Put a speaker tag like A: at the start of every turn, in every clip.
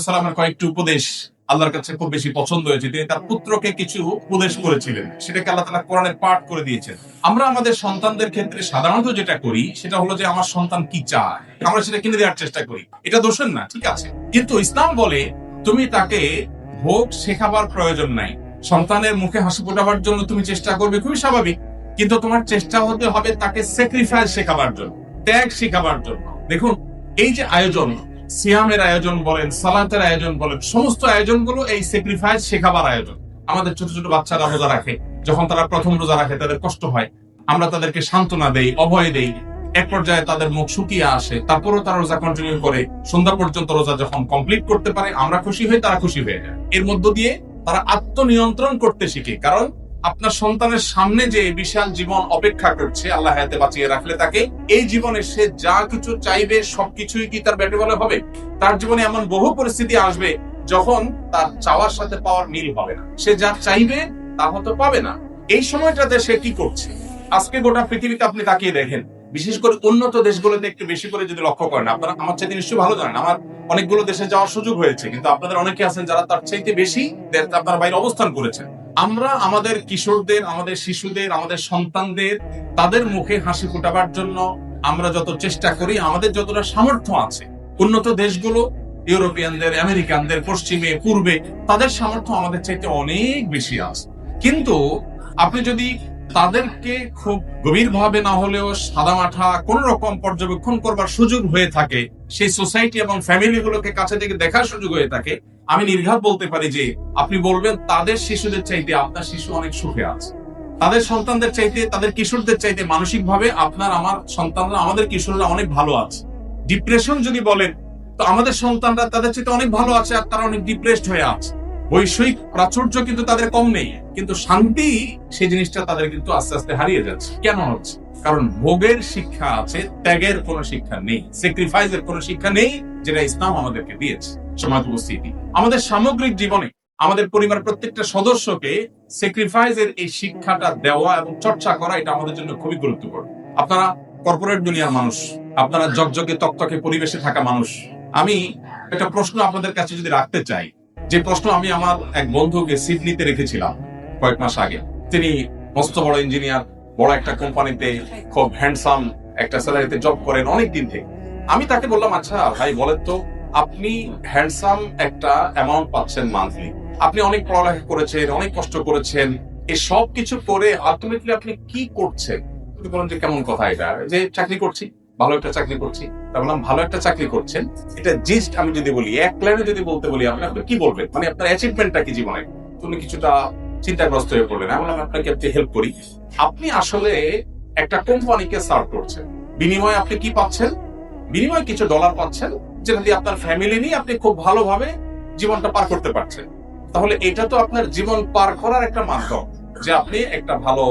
A: সাল্লামের কয়েকটি উপদেশ আল্লাহর কাছে খুব বেশি পছন্দ হয়েছে। তিনি তার পুত্রকে কিছু উপদেশ করেছিলেন, সেটাকে আল্লাহ তাআলা কোরআনে পাঠ করে দিয়েছেন। আমরা আমাদের সন্তানদের ক্ষেত্রে সাধারণত যেটা করি সেটা হলো যে আমার সন্তান কি চায় আমরা সেটা কিনে দেওয়ার চেষ্টা করি। এটা দোষের না, ঠিক আছে, কিন্তু ইসলাম বলে তুমি তাকে ভোগ শেখাবার প্রয়োজন নাই। সন্তানের মুখে হাসি ফোটাবার জন্য তুমি চেষ্টা করবে, খুবই স্বাভাবিক, কিন্তু তোমার চেষ্টা হতে হবে তাকে স্যাক্রিফাইস শেখাবার জন্য, ত্যাগ শেখাবার জন্য। দেখুন, এই যে আয়োজন, সিয়ামের আয়োজন বলেন, সালাতের আয়োজন বলেন, সমস্ত আয়োজনগুলো এই স্যাক্রিফাইস শেখাবার আয়োজন। আমাদের ছোট ছোট বাচ্চারা রোজা রাখে, যখন তারা প্রথম রোজা রাখে তাদের কষ্ট হয়, আমরা তাদেরকে সান্ত্বনা দেই, অভয় দেই। এক পর্যায়ে তাদের মুখ শুকিয়ে আসে, তারপরেও তারা রোজা কন্টিনিউ করে সন্ধ্যা পর্যন্ত রোজা যখন কমপ্লিট করতে পারে আমরা খুশি হই, তারা খুশি হয়ে যায়। এর মধ্য দিয়ে তারা আত্মনিয়ন্ত্রণ করতে শিখে। কারণ আপনার সন্তানের সামনে যে বিশাল জীবন অপেক্ষা করছে, আল্লাহ হায়াতে বাঁচিয়ে রাখলে তাকে, এই জীবনে সে যা কিছু চাইবে সবকিছুই কি তার ব্যাটে বলে হবে? তার জীবনে এমন বহু পরিস্থিতি আসবে যখন তার চাওয়ার সাথে পাওয়ার মিল হবে না, সে যা চাইবে তা হয়তো পাবে না। এই সময়টাতে সে কি করছে? আজকে গোটা পৃথিবীতে আপনি তাকিয়ে দেখেন, বিশেষ করে উন্নত দেশগুলোতে একটু বেশি করে যদি লক্ষ্য করেন, আপনারা আমার চাইতে নিশ্চয়ই ভালো জানেন, আমার অনেকগুলো দেশে যাওয়ার সুযোগ হয়েছে, কিন্তু আপনাদের অনেকে আছেন যারা তার চাইতে বেশি আপনার বাইরে অবস্থান করেছেন। আমরা আমাদের কিশোরদের, আমাদের শিশুদের, আমাদের সন্তানদের তাদের মুখে হাসি ফোটাবার জন্য আমরা যত চেষ্টা করি, আমাদের যতটা সামর্থ্য আছে, উন্নত দেশগুলো, ইউরোপিয়ানদের, আমেরিকানদের, পশ্চিমে, পূর্বে, তাদের সামর্থ্য আমাদের চাইতে অনেক বেশি আছে। কিন্তু আপনি যদি তাদেরকে খুব গভীরভাবে না হলেও সাদামাঠা কোন রকম পর্যবেক্ষণ করবার সুযোগ হয়ে থাকে, সেই সোসাইটি এবং ফ্যামিলিগুলোকে কাছে থেকে দেখার সুযোগ হয়ে থাকে, আমি নির্ঘাত বলতে পারি যে আপনি বলবেন তাদের শিশুদের চাইতে আপনার শিশু অনেক সুখে আছে। তাদের সন্তানদের চাইতে, তাদের কিশোরদের চাইতে মানসিকভাবে আপনার, আমার সন্তানরা, আমাদের কিশোররা অনেক ভালো আছে। ডিপ্রেশন যদি বলেন তো আমাদের সন্তানরা তাদের চাইতে অনেক ভালো আছে, আর তারা অনেক ডিপ্রেসড হয়ে আছে। বৈষয়িক প্রাচুর্য কিন্তু তাদের কম নেই, কিন্তু শান্তি, সেই জিনিসটা তাদের কিন্তু আস্তে আস্তে হারিয়ে যাচ্ছে। কেন হচ্ছে? কারণ ভোগের শিক্ষা আছে, ত্যাগের কোনো শিক্ষা নেই, স্যাক্রিফাইসের কোনো শিক্ষা নেই, যেটা ইসলাম আমাদেরকে দিয়েছে। সমাজ উপস্থিতি, আমাদের সামগ্রিক জীবনে আমাদের পরিবার প্রত্যেকটা সদস্যকে স্যাক্রিফাইসের এই শিক্ষাটা দেওয়া এবং চর্চা করা, এটা আমাদের জন্য খুবই গুরুত্বপূর্ণ। আপনারা কর্পোরেট দুনিয়ার মানুষ, আপনারা জগজগে তকতকে পরিবেশে থাকা মানুষ। আমি একটা প্রশ্ন আপনাদের কাছে যদি রাখতে চাই, যে প্রশ্ন আমি আমার এক বন্ধুকে সিডনিতে রেখেছিলাম কয়েক মাস আগে। তিনি মস্ত বড় ইঞ্জিনিয়ার, বড় একটা কোম্পানিতে খুব হ্যান্ডসাম একটা স্যালারিতে জব করেন অনেক দিন থেকে। আমি তাকে বললাম, আচ্ছা ভাই বলেন তো, আপনি হ্যান্ডসাম একটা অ্যামাউন্ট পাচ্ছেন মান্থলি, আপনি অনেক পড়ালেখা করেছেন, অনেক কষ্ট করেছেন, এই সব কিছু করে আলটিমেটলি আপনি কি করছেন? আপনি বলেন যে কেমন কথা এটা, যে চাকরি করছি, ভালো একটা চাকরি করছি। তা বললাম, ভালো একটা চাকরি করছেন, এটা জিস্ট আমি যদি বলি, এক লাইনে যদি বলতে বলি, আপনি কি বলবেন? মানে আপনার অ্যাচিভমেন্টটা কি জীবনে? তুমি কিছুটা চিন্তাগ্রস্ত হয়ে পড়লেন। আমি বললাম, আপনাকে একটু হেল্প করি। আপনি আসলে একটা কোম্পানিকে সার্ভ করছেন, বিনিময়ে আপনি কি পাচ্ছেন? বিনিময়ে কিছু ডলার পাচ্ছেন, যেটা দিয়ে আপনার ফ্যামিলি নিয়ে আপনি খুব ভালোভাবে জীবনটা পার করতে পারছেন। তাহলে এটা তো আপনার জীবন পার করার একটা মাধ্যম, যে আপনি একটা ভালো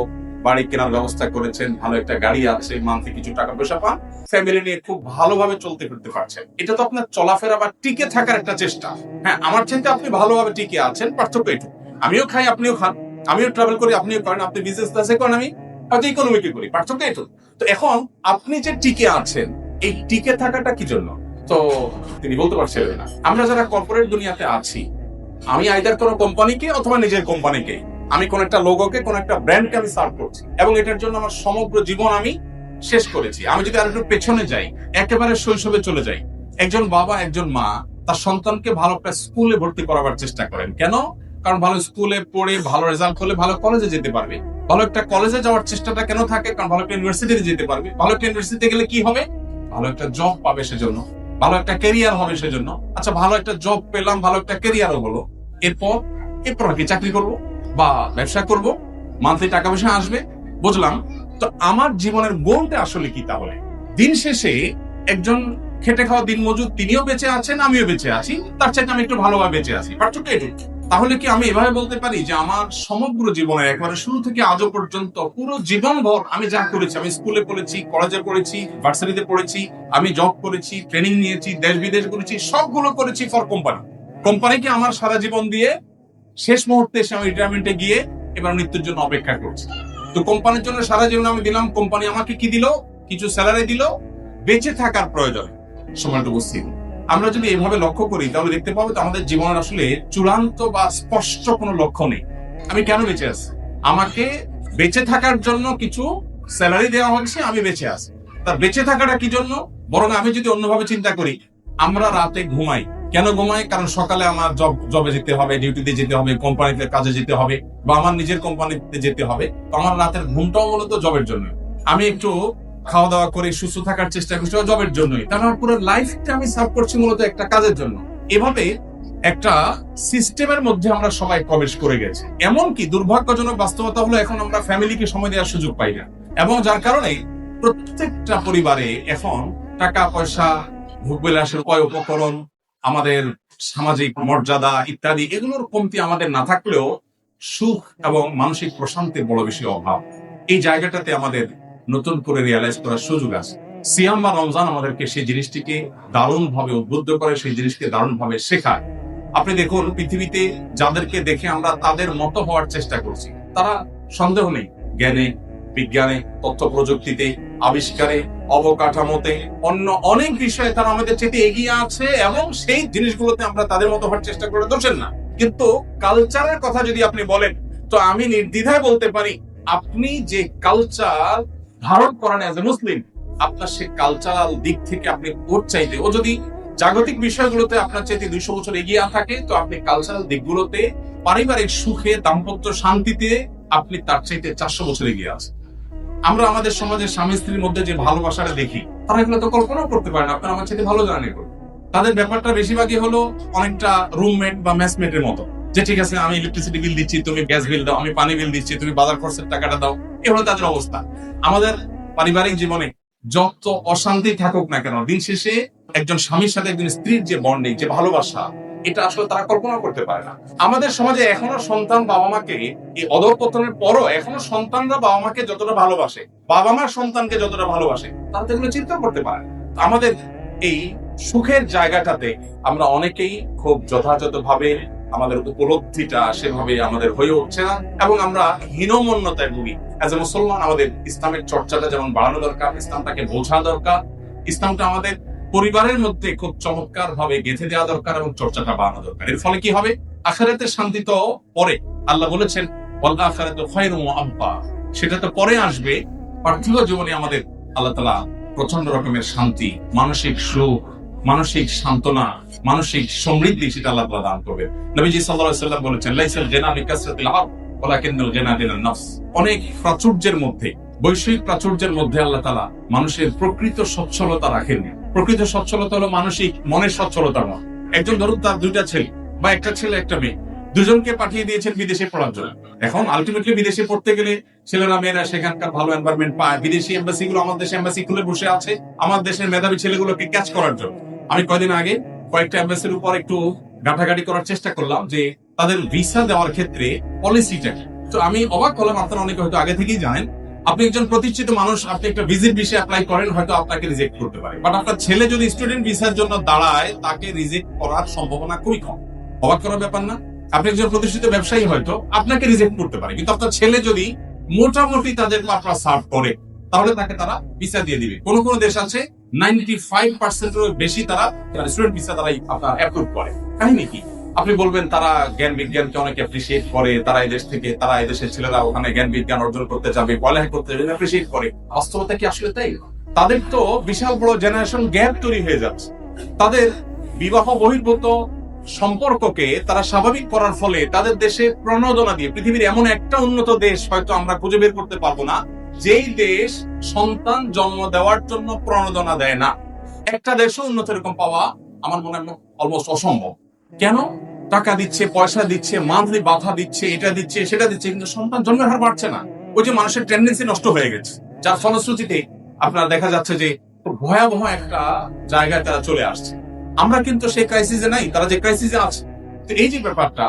A: বাড়ি কেনার ব্যবস্থা করেছেন, ভালো একটা গাড়ি আছে, মান্থলি কিছু টাকা পয়সা পান, ফ্যামিলি নিয়ে খুব ভালোভাবে চলতে ফিরতে পারছেন। এটা তো আপনার চলাফেরা বা টিকে থাকার একটা চেষ্টা। হ্যাঁ, আমার চিন্তা আপনি ভালোভাবে টিকে আছেন, পার্থক্য এটুকু। আমিও খাই, আপনিও খান, আমিও ট্রাভেল করি, আপনিও করেন, আপনি বিজনেস ক্লাসে করেন, আমি হয়তো ইকোনমিকে করি, পার্থক্য এটুকু। তো এখন আপনি যে টিকে আছেন, এই টিকে থাকাটা কি জন্য? তো তিনি বলতে পারছিলেন না। আমরা যারা কর্পোরেট দুনিয়াতে আছি, আমি আইদার কোনো কোম্পানিকে অথবা নিজের কোম্পানিকে, আমি কোন একটা লোগোকে, কোন একটা ব্র্যান্ডকে আমি সার্ভ করছি, এবং এটার জন্য আমার সমগ্র জীবন আমি শেষ করেছি। আমি যদি আর একটু পেছনে যাই, একেবারে শৈশবে চলে যাই, একজন বাবা, একজন মা তার সন্তানকে ভালো একটা স্কুলে ভর্তি করাবার চেষ্টা করেন। কেন? কারণ ভালো স্কুলে পড়ে ভালো রেজাল্ট করলে ভালো কলেজে যেতে পারবে। ভালো একটা কলেজে যাওয়ার চেষ্টাটা কেন থাকে? কারণ ভালো একটা ইউনিভার্সিটিতে যেতে পারবে। ভালো একটা ইউনিভার্সিটিতে গেলে কি হবে? ভালো একটা জব পাবে, সেজন্য ভালো একটা ক্যারিয়ার হবে সেজন্য। আচ্ছা, ভালো একটা জব পেলাম, ভালো একটা ক্যারিয়ারও হলো, এরপর কি চাকরি করব বা ব্যবসা করব, মান্থলি টাকা পয়সা আসবে, বুঝলাম। তো আমার জীবনের গোলটা আসলে কি? তাহলে দিন শেষে একজন খেটে খাওয়া দিন মজুর, তিনিও বেঁচে আছেন, আমিও বেঁচে আছি, তার চাইতে আমি একটু ভালোভাবে বেঁচে আছি, পার্থক্য এটুকু। তাহলে কি আমি এভাবে বলতে পারি যে আমার সমগ্র জীবনের একেবারে শুরু থেকে আজও পর্যন্ত পুরো জীবনভর আমি যা করেছি, আমি স্কুলে পড়েছি, কলেজে পড়েছি, ভার্সিটিতে পড়েছি, আমি জব করেছি, ট্রেনিং নিয়েছি, দেশ বিদেশ করেছি, সবগুলো করেছি ফর কোম্পানি। কোম্পানিকে আমার সারা জীবন দিয়ে শেষ মুহূর্তে এসে আমি রিটায়ারমেন্টে গিয়ে এবার মৃত্যুর জন্য অপেক্ষা করছি। তো কোম্পানির জন্য সারা জীবন আমি দিলাম, কোম্পানি আমাকে কি দিল? কিছু স্যালারি দিল, বেঁচে থাকার প্রয়োজন। সময়টা বুঝছি। আমরা যদি এভাবে লক্ষ্য করি তাহলে দেখতে পাবো যে আমাদের জীবনের আসলে চূড়ান্ত বা স্পষ্ট কোনো লক্ষ্য নেই। আমি কেন বেঁচে আছি? আমাকে বেঁচে থাকার জন্য কিছু স্যালারি দেওয়া হচ্ছে, আমি বেঁচে আছি। তার বেঁচে থাকাটা কি জন্য? বরং আমি যদি অন্যভাবে চিন্তা করি, আমরা রাতে ঘুমাই কেন ঘুমাই? কারণ সকালে আমার জবে যেতে হবে, ডিউটিতে যেতে হবে, কোম্পানিতে কাজে যেতে হবে, বা আমার নিজের কোম্পানিতে যেতে হবে। তো আমার রাতের ঘুমটাও মূলত জবের জন্য। আমি একটু খাওয়া দাওয়া করে সুস্থ থাকার চেষ্টা করছি জবের জন্যই। তাহলে আমার পুরো লাইফটা আমি সার্ভ করছি মূলত একটা কাজের জন্য। এভাবে একটা সিস্টেমের মধ্যে আমরা সবাই প্রবেশ করে গেছি। এমনকি দুর্ভাগ্যজনক বাস্তবতা হলো এখন আমরা ফ্যামিলিকে সময় দেওয়ার সুযোগ পাই না, এবং যার কারণে প্রত্যেকটা পরিবারে এখন টাকা পয়সা, ভোগবিলাসের উপকরণ, আমাদের সামাজিক মর্যাদা ইত্যাদি এগুলোর কমতি আমাদের না থাকলেও সুখ এবং মানসিক প্রশান্তির বড় বেশি অভাব। এই জায়গাটাতে আমাদের নতুন করে রিয়ালাইজ করার সুযোগ আছে। সিয়াম বা রমজান আমাদেরকে সেই জিনিসটিকে দারুণ ভাবে উদ্বুদ্ধ করে, সেই জিনিসকে দারুণ ভাবে শেখায়। আপনি দেখুন, পৃথিবীতে যাদেরকে দেখে আমরা তাদের মতো হওয়ার চেষ্টা করছি, তারা সন্দেহ নেই জ্ঞানে, বিজ্ঞানে, তথ্য প্রযুক্তিতে, আবিষ্কারে, অবকাঠামোতে, অন্য অনেক বিষয়ে তারা আমাদের চেয়ে এগিয়ে আছে, এবং সেই জিনিসগুলোতে আমরা তাদের মতো হওয়ার চেষ্টা করে দোষেন না। কিন্তু কালচারের কথা যদি আপনি বলেন, তো আমি নির্দ্বিধায় বলতে পারি, আপনি যে কালচার ধারণ করেন এজ এ মুসলিম, আপনার সে কালচারাল দিক থেকে আপনি ওর চাইতে, ও যদি জাগতিক বিষয়গুলোতে আপনার চাইতে 200 বছর এগিয়ে থাকে, তো আপনি কালচারাল দিকগুলোতে, পারিবারিক সুখে, দাম্পত্য শান্তিতে আপনি তার চাইতে 400 বছর এগিয়ে আছেন। আমরা আমাদের সমাজের স্বামী স্ত্রীর মধ্যে যে ভালোবাসাটা দেখি, তারা এগুলো তো কল্পনাও করতে পারে না। আপনার আমার চাইতে ভালো জানেন এগুলো। তাদের ব্যাপারটা বেশিরভাগই হলো অনেকটা রুমমেট বা ম্যাচমেটের মতো, যে ঠিক আছে আমি ইলেকট্রিসিটি বিল দিচ্ছি, তুমি গ্যাস বিল দাও, আমি পানি বিল দিচ্ছি, তুমি বাজার খরচের টাকাটা দাও। এ হলো তাদের অবস্থা। আমাদের পারিবারিক জীবনে যত অশান্তি থাকুক না কেন, দিন শেষে একজন স্বামীর সাথে একজন স্ত্রীর যে বন্ডিং, যে ভালোবাসা, এটা আসলে তারা কল্পনা করতে পারে না। আমাদের সমাজে এখনো সন্তান বাবা মাকে, এই অধঃপতনের পরও এখনো সন্তানরা বাবা মাকে যতটা ভালোবাসে, বাবা মা সন্তানকে যতটা ভালোবাসে, তারা তো এগুলো চিন্তা করতে পারে না। আমাদের এই সুখের জায়গাটাতে আমরা অনেকেই খুব যথাযথভাবে আমাদের উপলব্ধিটা সেভাবে আমাদের হয়ে উঠছে না, এবং আমরা হীনমন্যতায় ভুগি। এজ এ মুসলমান আমাদের ইসলামের চর্চাটা যেমন বাড়ানো দরকার, ইসলামটাকে বোঝা দরকার, ইসলামটা আমাদের পরিবারের মধ্যে খুব চমৎকার ভাবে গেঁথে দেওয়া দরকার, এবং চর্চাটা বাড়ানো দরকার। এর ফলে কি হবে? আখিরাতের শান্তি তো পরে, আল্লাহ বলেছেন ওয়াল আখিরাতু খায়রুম ওয়া আবকা, সেটা তো পরে আসবে। পার্থিব জীবনে আমাদের আল্লাহ তাআলা প্রচন্ড রকমের শান্তি, মানসিক সুখ, মানসিক সান্ত্বনা, মানসিক সমৃদ্ধি সেটা আল্লাহ তাআলা দান করবেন। নবীজি সাল্লাল্লাহু আলাইহি ওয়াসাল্লাম বলেছেন লাইসাল জিনা বিকাসরাতিল আরব ওয়ালাকিন্নাল জিনা বিনান নফস। অনেক প্রাচুর্যের মধ্যে, বৈশ্বিক প্রাচুর্যের মধ্যে আল্লাহ তাআলা মানুষের প্রকৃত সচ্ছলতা রাখেননি। প্রকৃত সচ্ছলতা হলো মানসিক মনের সচ্ছলতা নয়। একজন ধরুন তার 2টা ছেলে বা একটা ছেলে একটা মেয়ে, দুজনকে পাঠিয়ে দিয়েছেন বিদেশে পড়ার জন্য। এখন আলটিমেটলি বিদেশে পড়তে গেলে ছেলেরা মেয়েরা সেখানকার ভালো এনভায়রনমেন্ট পায়। বিদেশি এম্বাসি গুলো, আমাদের দেশে এম্বাসি খুলে বসে আছে আমার দেশের মেধাবী ছেলেগুলোকে ক্যাচ করার জন্য। আমি কয়দিন আগে কয়েকটা এম্বাসির উপর একটু ঘাটাঘাটি করার চেষ্টা করলাম যে তাদের ভিসা দেওয়ার ক্ষেত্রে পলিসিটা। তো আমি অবাক হলাম, আপনারা অনেকে হয়তো আগে থেকেই জানেন, আপনি একজন প্রতিষ্ঠিত মানুষ, আপনি একটা ভিজিট ভিসা অ্যাপ্লাই করেন, হয়তো আপনাকে রিজেক্ট করতে পারে, বাট আপনার ছেলে যদি স্টুডেন্ট ভিসার জন্য দাঁড়ায়, তাকে রিজেক্ট করার সম্ভাবনা খুবই কম। অবাক করার ব্যাপার না? আপনি একজন প্রতিষ্ঠিত ব্যবসায়ী, হয়তো আপনাকে রিজেক্ট করতে পারে, কিন্তু আপনার ছেলে যদি মোটামুটি তাদের আপনার সার্ভ করে, তাহলে তাকে তারা ভিসা দিয়ে দিবে। কোন কোন দেশ আছে 95% বেশি তারা স্টুডেন্ট ভিসা তারাই আপনার অ্যাপ্রুভ করে। কাহিনী কি? আপনি বলবেন তারা জ্ঞান বিজ্ঞানকে অনেক অ্যাপ্রিসিয়েট করে, তারা এই দেশ থেকে, তারা এই দেশের ছেলেরা ওখানে জ্ঞান বিজ্ঞান অর্জন করতে যাবে, পড়ালেখা করতে যাবে, অ্যাপ্রিসিয়েট করে। বাস্তবতা কি আসলে তাই? তাদের তো বিশাল বড় জেনারেশন গ্যাপ তৈরি হয়ে যাচ্ছে। তাদের বিবাহ বহির্ভূত সম্পর্ককে তারা স্বাভাবিক করার ফলে তাদের দেশে প্রণোদনা দিয়ে, পৃথিবীর এমন একটা উন্নত দেশ হয়তো আমরা খুঁজে বের করতে পারবো না যেই দেশ সন্তান জন্ম দেওয়ার জন্য প্রণোদনা দেয় না। একটা দেশও উন্নত এরকম পাওয়া আমার মনে হয় অলমোস্ট অসম্ভব। কেন? টাকা দিচ্ছে, পয়সা দিচ্ছে, মান্থলি বাধা দিচ্ছে, এটা দিচ্ছে, সেটা দিচ্ছে, কিন্তু সন্তান জন্মের হার বাড়ছে না। ওই যে মানুষের টেন্ডেন্সি নষ্ট হয়ে গেছে, যার ফলশ্রুতিতে আপনার দেখা যাচ্ছে যে ভয়াবহ একটা জায়গায় তারা চলে আসছে। আমরা কিন্তু সেই ক্রাইসিসে নাই, তারা যে ক্রাইসিসে আছে। তো এই যে ব্যাপারটা,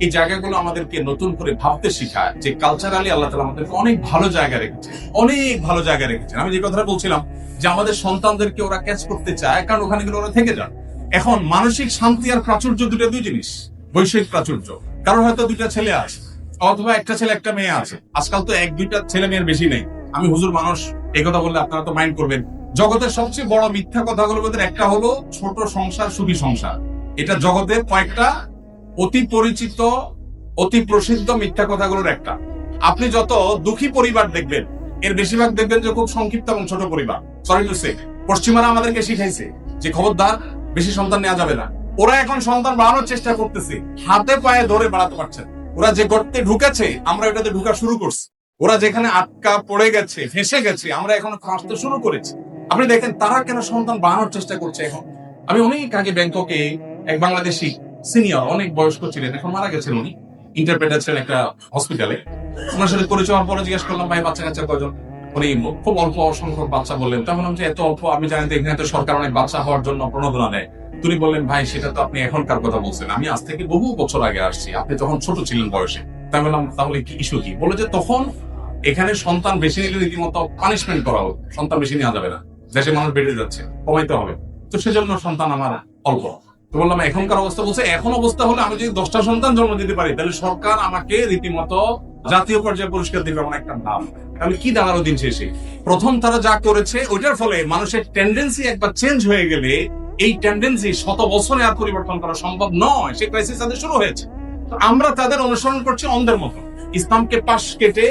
A: এই জায়গাগুলো আমাদেরকে নতুন করে ভাবতে শেখায় যে কালচারালি আল্লাহ তাআলা আমাদেরকে অনেক ভালো জায়গা রেখেছে, অনেক ভালো জায়গা রেখেছেন। আমি যে কথাটা বলছিলাম যে আমাদের সন্তানদেরকে ওরা ক্যাচ করতে চায়, কারণ ওখানে গেলে ওরা থেকে যান। এখন মানসিক শান্তি আর প্রাচুর্য দুই জিনিস। বৈষয়িক প্রাচুর্য, কারণ হয়তো 2টা ছেলে আছে, অথবা একটা ছেলে একটা মেয়ে আছে। আজকাল তো 1-2টা ছেলে মেয়ের বেশি নেই। আমি হুজুর মানুষ, এই কথা বললে আপনারা তো মাইন্ড করবেন, জগতের সবচেয়ে বড় মিথ্যা কথাগুলোর মধ্যে একটা হলো ছোট সংসার সুখী সংসার। এটা জগতের কয়েকটা অতি পরিচিত অতি প্রসিদ্ধ মিথ্যা কথাগুলোর একটা। আপনি যত দুঃখী পরিবার দেখবেন এর বেশিরভাগ দেখবেন যে খুব সংক্ষিপ্ত এবং ছোট পরিবার। সরি টু সে, পশ্চিমারা আমাদেরকে শিখাইছে যে খবরদার বেশি সন্তান নেওয়া যাবে না। ওরা এখন সন্তান বাড়ানোর চেষ্টা করতেছে, হাতে পায়ে ধরে বাড়াতে পারছে। ওরা যে গর্তে ঢুকেছে আমরা এটাতে ঢুকা শুরু করছি। ওরা যেখানে আটকা পড়ে গেছে, ফেঁসে গেছে, আমরা এখন ফাঁসতে শুরু করেছি। আপনি দেখেন তারা কেন সন্তান বাড়ানোর চেষ্টা করছে এখন। আমি অনেক আগে ব্যাংককে এক বাংলাদেশি সিনিয়র, অনেক বয়স্ক ছিলেন, এখন মারা গেছেন উনি, ইন্টারপ্রেটার ছিলেন একটা হসপিটালে। ওনার সাথে পরিচয় হওয়ার পরে জিজ্ঞেস করলাম, ভাই বাচ্চা কাচ্চা কয়জন? উনি খুব অল্প সংখ্যক বাচ্চা বললেন। তখন আমি এত অল্প, আমি জানি তো এখানে তো সরকার অনেক বাচ্চা হওয়ার জন্য প্রণোদনা নেয়। তিনি বললেন, ভাই সেটা তো আপনি এখনকার কথা বলছেন, আমি আজ থেকে বহু বছর আগে আসছি, আপনি তখন ছোট ছিলেন বয়সে। তাই বললাম তাহলে কি ইস্যু কি? বলে যে তখন এখানে সন্তান বেশি নিলে রীতিমতো পানিশমেন্ট করা হোক, সন্তান বেশি নেওয়া যাবে না, দেশে মানুষ বেড়ে যাচ্ছে, কমাইতে হবে, তো সেজন্য সন্তান আমার অল্প। তো বললাম এখনকার অবস্থা, বলছে এখন অবস্থা হলে আমি যদি 10টা সন্তান জন্ম দিতে পারি তাহলে সরকার আমাকে রীতিমতো জাতীয় পর্যায়ে পুরস্কার দিবে, আমার একটা নাম। তাহলে কি দাঁড়ালো দিন শেষে? প্রথম তারা যা করেছে ওইটার ফলে মানুষের টেন্ডেন্সি একবার চেঞ্জ হয়ে গেলে এই টেন্ডেন্সি শত বছরে আর পরিবর্তন করা সম্ভব নয়। সেই ক্রাইসিস তাদের শুরু হয়েছে। তো আমরা তাদের অনুসরণ করছি অন্ধের মতো, ইসলামকে পাশ কেটে,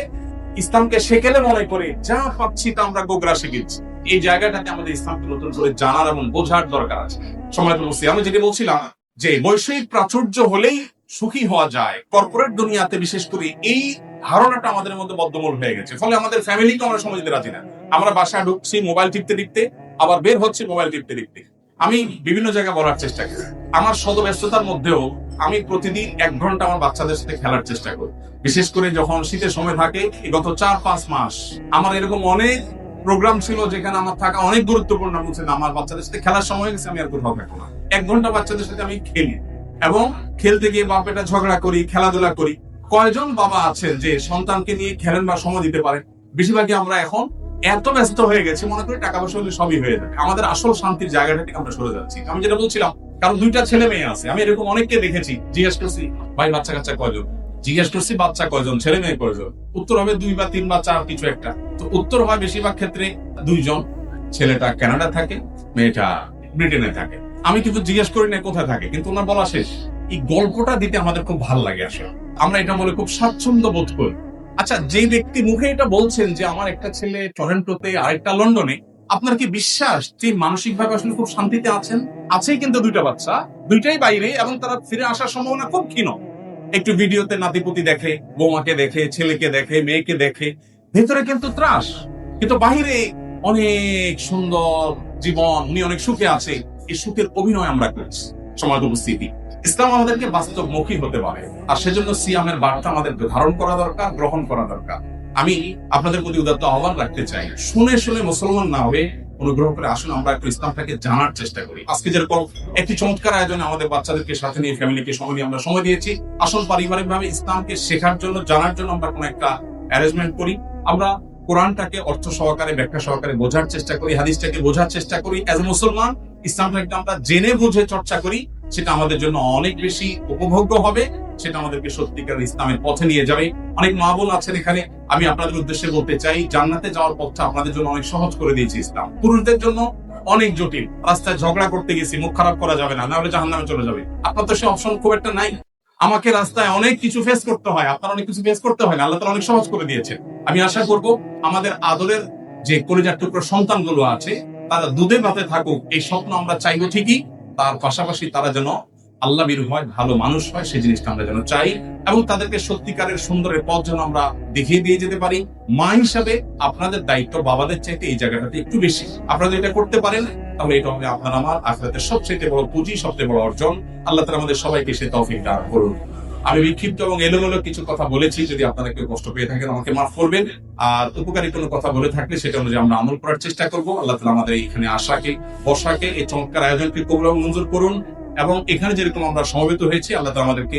A: ইসলামকে সেকেলে মনে করে যা পাচ্ছি তা আমরা গোগরা শিখেছি। এই জায়গাটাতে আমাদের ইসলামকে নতুন করে জানার এবং বোঝার দরকার আছে। সময় তো বলছি, আমি যেটা বলছিলাম যে বৈষয়িক প্রাচুর্য হলেই সুখী হওয়া যায়, কর্পোরেট দুনিয়াতে বিশেষ করে এই ধারণাটা আমাদের মধ্যে বদ্ধমূল হয়ে গেছে। ফলে আমাদের ফ্যামিলিকে আমরা সময় দিতে রাজি না। আমরা বাসায় ঢুকছি মোবাইল টিপতে টিপতে, আবার বের হচ্ছে মোবাইল টিপতে টিপতে। আমি বিভিন্ন জায়গায় বলার চেষ্টা করি, আমার শত ব্যস্ততার মধ্যেও আমি প্রতিদিন 1 ঘন্টা আমার বাচ্চাদের সাথে খেলার চেষ্টা করি। বিশেষ করে যখন শীতের সময় থাকে, গত 4-5 মাস আমার এরকম অনেক প্রোগ্রাম ছিল যেখানে আমার থাকা অনেক গুরুত্বপূর্ণ। বলছে না, আমার বাচ্চাদের সাথে খেলার সময় গেছে, আমি আর কোথাও থাকবো না। 1 ঘন্টা বাচ্চাদের সাথে আমি খেলি এবং খেলতে গিয়ে বাপ বেটা ঝগড়া করি, খেলাধুলা করি। কয়জন বাবা আছেন যে সন্তানকে নিয়ে খেলেন বা সময় দিতে পারেন? বেশিরভাগই আমরা এখন এত ব্যস্ত হয়ে গেছি, মনে করি টাকা পয়সা হলে সবই হয়ে যাবে। আমাদের আসল শান্তির জায়গাটা থেকে আমরা সরে যাচ্ছি। আমি যেটা বলছিলাম, কারণ 2টা ছেলে মেয়ে আছে, আমি এরকম অনেককে দেখেছি। জিজ্ঞেস করছি, ভাই বাচ্চা কাচ্চা কয়জন? জিজ্ঞেস করছি বাচ্চা কয়জন, ছেলে মেয়ে কয়জন? উত্তর হবে 2 বা 3 বা 4 কিছু একটা। তো উত্তর হয় বেশিরভাগ ক্ষেত্রে 2 জন। ছেলেটা কানাডা থাকে, মেয়েটা ব্রিটেনে থাকে। আমি কিন্তু জিজ্ঞেস করি না কোথায় থাকে, কিন্তু ওনার বলা শেষ। এই গল্পটা দিতে আমাদের খুব ভালো লাগে। আসলে আমরা এটা বলে খুব স্বাচ্ছন্দ্য বোধ করি। আচ্ছা, যে ব্যক্তি মুখে এটা বলছেন যে আমার একটা ছেলে টরন্টোতে আরেকটা লন্ডনে, আপনার কি বিশ্বাস যে মানসিকভাবে আসলে খুব শান্তিতে আছেন? আছেই কিন্তু 2টা বাচ্চা, 2টাই বাইরে, এবং তারা ফিরে আসার সম্ভাবনা খুব ক্ষীণ। একটু ভিডিওতে নাতিপুতি দেখে, বৌমাকে দেখে, ছেলেকে দেখে, মেয়েকে দেখে, ভেতরে কিন্তু ত্রাস, কিন্তু বাহিরে অনেক সুন্দর জীবন, উনি অনেক সুখে আছে। এই সুখের অভিনয় আমরা করছি। সমাজ উপস্থিতি ইসলাম আমাদেরকে বাস্তবমুখী হতে পারে, আর সেজন্য সিয়ামের বার্তা আমাদের ধারণ করা দরকার, গ্রহণ করা দরকার। আমি আপনাদের প্রতি উদাত্ত আহ্বান রাখতে চাই, শুনে শুনে মুসলমান না হয়ে অনুগ্রহ করে আসুন আমরা একটু ইসলামটাকে জানার চেষ্টা করি। আজকে যেরকম একটি চমৎকার আয়োজনে আমাদের বাচ্চাদেরকে সাথে নিয়ে ফ্যামিলিকে সময় নিয়ে আমরা সময় দিয়েছি, আসল পারিবারিক ভাবে ইসলামকে শেখার জন্য, জানার জন্য আমরা কোন একটা অ্যারেঞ্জমেন্ট করি। আমরা কোরআনটাকে অর্থ সহকারে, ব্যাখ্যা সহকারে বোঝার চেষ্টা করি, হাদিসটাকে বোঝার চেষ্টা করি। এজ এ মুসলমান ইসলামটাকে আমরা জেনে বুঝে চর্চা করি, সেটা আমাদের জন্য অনেক বেশি উপভোগ্য হবে। সেটা আমাদেরকে সত্যিকার ইসলামের পথে নিয়ে যাবে। অনেক মা বোন আছেন এখানে, আমি আপনাদের উদ্দেশ্যে বলতে চাই, জান্নাতে যাওয়ার পথটা আপনাদের জন্য অনেক সহজ করে দিয়েছে ইসলাম। পুরুষদের জন্য অনেক জটিল, রাস্তায় ঝগড়া করতে গেছি, মুখ খারাপ করা যাবে না, নাহলে জাহান্নামে চলে যাবে। আপনার তো সে অপশন খুব একটা নাই। আমাকে রাস্তায় অনেক কিছু ফেস করতে হয়, আপনার অনেক কিছু ফেস করতে হয় না, আল্লাহ তাআলা অনেক সহজ করে দিয়েছেন। আমি আশা করব আমাদের আদরের যে কলিজার টুকরো সন্তানগুলো আছে তারা দুধে ভাতে থাকুক, এই স্বপ্ন আমরা চাইবো ঠিকই। তার পাশাপাশি তারা যেন আল্লাহ ভীরু হয়, ভালো মানুষ হয়, সেই জিনিসটা আমরা যেন চাই, এবং তাদেরকে সত্যিকারের সুন্দরের পথ যেন আমরা দেখিয়ে দিয়ে যেতে পারি। মা হিসাবে আপনাদের দায়িত্ব বাবাদের চাইতে এই জায়গাটাতে একটু বেশি। আপনারা এটা করতে পারেন তাহলে এটা হবে আপনার আমার আখিরাতের সবচেয়ে বড় পুঁজি, সবচেয়ে বড় অর্জন। আল্লাহ তাআলা আমাদের সবাইকে সে তৌফিক দান করুন। আমি বিক্ষিপ্ত এবং এলোমেলো কিছু কথা বলেছি, যদি আপনারা কেউ কষ্ট পেয়ে থাকেন আমাকে মাফ করবেন। আর উপকারী কোনো কথা বলে থাকলে সেটা অনুযায়ী আমরা আমল করার চেষ্টা করবো। আল্লাহ তাআলা আমাদের এখানে আসাকে, বসাকে, এই চমৎকার আয়োজনকে কবুল এবং মঞ্জুর করুন। এবং এখানে যেরকম আমরা সমবেত হয়েছি, আল্লাহ তাআলা আমাদেরকে